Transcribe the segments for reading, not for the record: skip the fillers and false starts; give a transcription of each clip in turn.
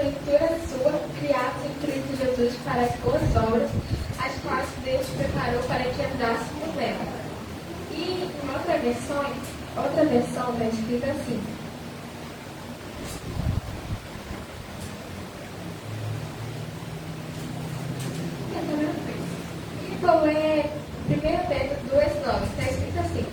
feitura sua, criados em Cristo Jesus para as boas obras, as quais Deus preparou para que andássemos nela. E em outra versão está escrito assim. E vou ler 1 Pedro 2,9, está escrito assim: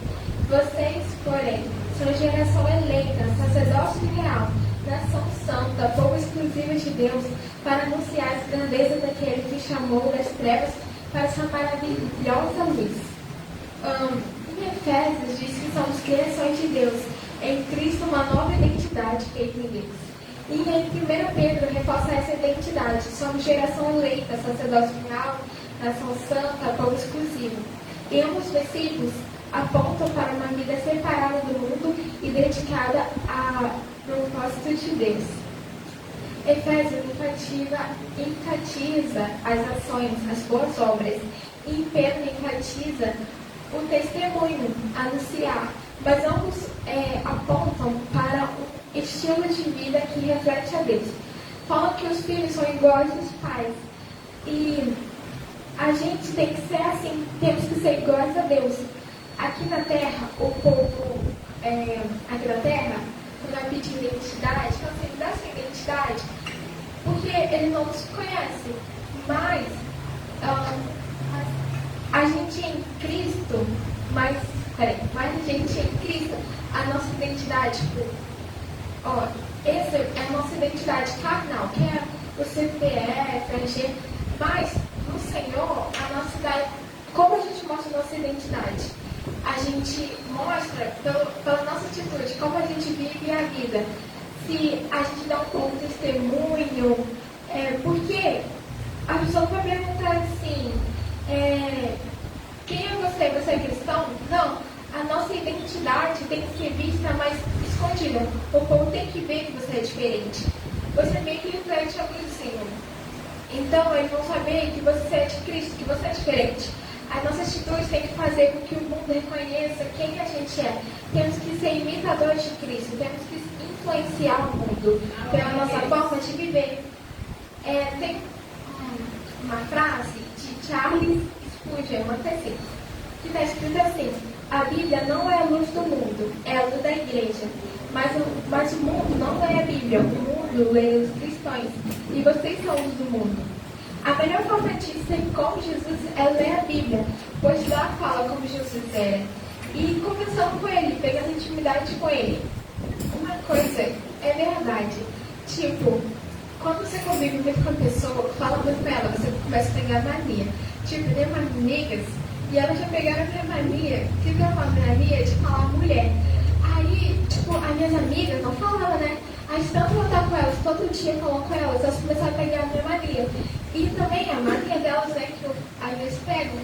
vocês, porém, são geração eleita, sacerdócio real, nação santa, povo exclusivo de Deus, para anunciar as grandezas daquele que chamou das trevas para sua maravilhosa luz. Em Efésios diz que somos criações de Deus, em Cristo uma nova identidade feita em Deus. E em 1 Pedro reforça essa identidade: somos geração eleita, sacerdócio real, nação santa, povo exclusivo. E ambos versículos apontam para uma vida separada do mundo e dedicada a propósito de Deus. Efésios enfatiza as ações, as boas obras, e Pedro enfatiza o testemunho, anunciar, mas ambos apontam para um estilo de vida que reflete a Deus. Falam que os filhos são iguais aos pais, e a gente tem que ser assim, temos que ser iguais a Deus. Aqui na Terra, o povo, aqui na Terra, quando vai pedir identidade, não sei, dá sua identidade, porque ele não nos conhece. Mas a gente em Cristo, mas a gente em Cristo, a nossa identidade, essa é a nossa identidade carnal, que é o CPF, RG, mas no Senhor, a nossa identidade, como a gente mostra a nossa identidade? A gente mostra pela nossa atitude, como a gente vive a vida. Se a gente dá um bom testemunho, porque a pessoa vai perguntar assim, quem é você? Você é cristão? Não, a nossa identidade tem que ser vista mais escondida. O povo tem que ver que você é diferente. Você meio que reflete a luz do Senhor. Então eles vão saber que você é de Cristo, que você é diferente. As nossas atitudes têm que fazer com que o mundo reconheça quem a gente é. Temos que ser imitadores de Cristo, temos que influenciar o mundo pela nossa forma de viver. Tem uma frase de Charles Spurgeon, que está escrito assim: a Bíblia não é a luz do mundo, é a luz da igreja. Mas o mundo não lê a Bíblia, o mundo lê os cristãos. E vocês são a luz do mundo. A melhor forma de ser como Jesus é ler a Bíblia, pois lá fala como Jesus era. E conversando com ele, pegando intimidade com ele. Uma coisa é verdade, tipo, quando você convive muito com a pessoa, fala muito com ela, você começa a pegar mania. Tipo, tem umas amigas, e elas já pegaram a minha mania, que tem uma mania de falar mulher. Aí, tipo, as minhas amigas não falavam, né? Aí, tanto eu estar com elas, todo dia falando com elas, elas começaram a pegar a minha mania. E também a mania delas é que eu, às vezes, pego.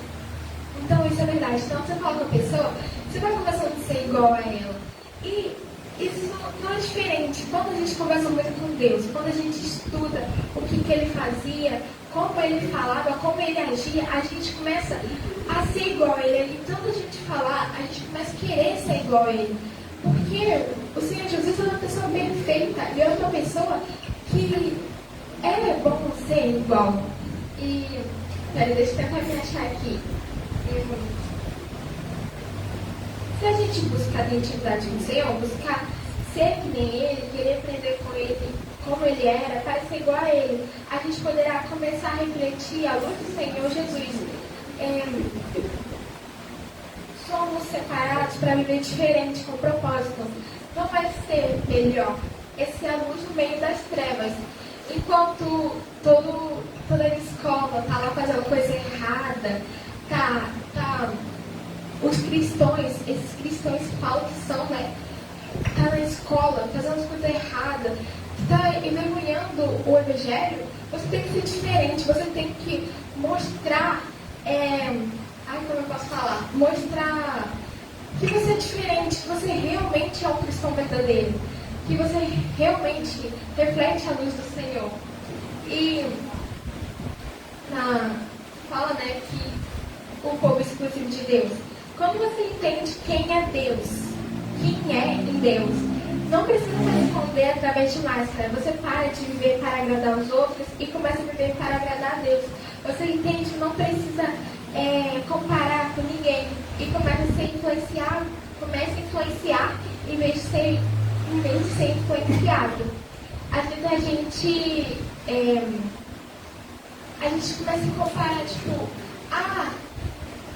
Então, isso é verdade. Então, você fala com a pessoa, você vai começando a ser igual a ela. E isso não é diferente. Quando a gente conversa muito com Deus, quando a gente estuda o que ele fazia, como ele falava, como ele agia, a gente começa a ser igual a ele. E tanto a gente falar, a gente começa a querer ser igual a ele. Porque o Senhor Jesus é uma pessoa perfeita e é uma pessoa que é bom ser igual. E, peraí, deixa eu tentar me achar aqui. Se a gente buscar a identidade do Senhor, buscar ser que nem ele, querer aprender com ele, como ele era, para ser igual a ele, a gente poderá começar a refletir a luz do Senhor Jesus. Somos separados para viver diferente, com propósito. Não vai ser melhor. Essa é a luz no meio das trevas. Enquanto toda a escola está lá fazendo coisa errada, os cristãos, esses cristãos que falam que são, né? Está na escola fazendo as coisas erradas, está envergonhando o evangelho, você tem que ser diferente, você tem que mostrar, como eu posso falar? Mostrar que você é diferente, que você realmente é um cristão verdadeiro, que você realmente reflete a luz do Senhor. E fala, né, que o povo exclusivo de Deus. Quando você entende quem é Deus, quem é em Deus, não precisa responder através de máscara. Você para de viver para agradar os outros e começa a viver para agradar a Deus. Você entende que não precisa comparar com ninguém e começa a ser influenciado. Começa a influenciar em vez de ser influenciado. Às vezes a gente começa a comparar, tipo,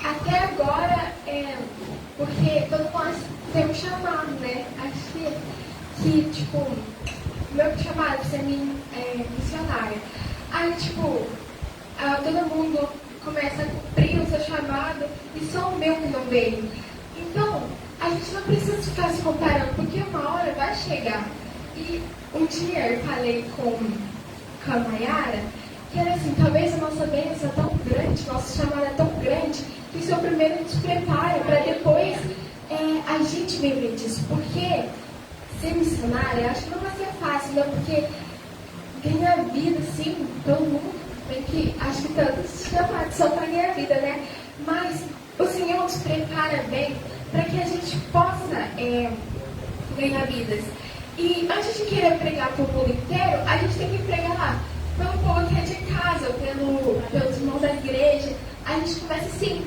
até agora, porque todos nós temos chamado, né? Acho que tipo, meu chamado para ser missionária. Aí, tipo, todo mundo começa a cumprir o seu chamado e só o meu que não veio. Então, a gente não precisa ficar se comparando, porque uma hora vai chegar. E um dia eu falei com a Mayara, que era assim, talvez a nossa bênção é tão grande, nosso chamado é tão grande, que o Senhor primeiro nos prepara para depois a gente viver disso. Porque ser missionária, acho que não vai ser fácil, né? Porque ganhar vida, sim, todo mundo tem que, acho que todos chamados são para ganhar vida, né? Mas o Senhor nos prepara bem para que a gente possa ganhar vidas. E antes de querer pregar para o mundo inteiro, a gente tem que pregar pelo povo que é de casa, pelos irmãos da igreja. A gente começa assim.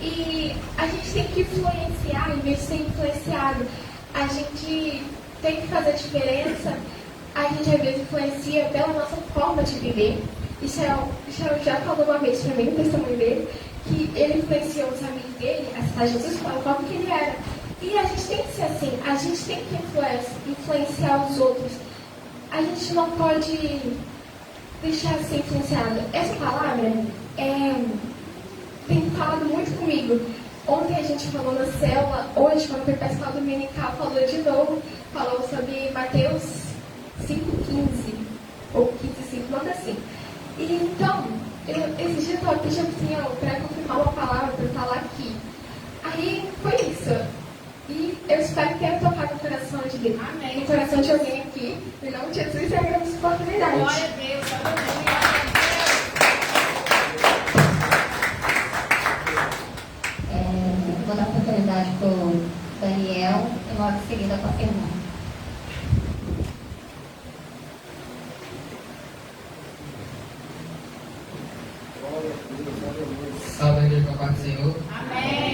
E a gente tem que influenciar em vez de ser influenciado. A gente tem que fazer a diferença. A gente às vezes influencia pela nossa forma de viver. Isso já falou uma vez para mim, no testemunho dele, que ele influenciou os amigos dele a citar Jesus pela forma que ele era. E a gente tem que ser assim, a gente tem que influenciar os outros. A gente não pode deixar de ser influenciado. Essa palavra tem falado muito comigo. Ontem a gente falou na célula, hoje, quando foi para a escola dominical, falou de novo, falou sobre Mateus 5,15, ou 15,5, nada assim. E então, esse dia eu estava pedindo ao Senhor para confirmar uma palavra para eu falar aqui. Aí foi isso. E eu espero que tenha tocado no coração de Deus. Amém. No coração de alguém aqui. Em nome de Jesus, eu agradeço a oportunidade. Glória a Deus, aleluia. Vou dar oportunidade para o Daniel e logo em seguida para a Fernanda. Salve a igreja com a paz do Senhor. Amém.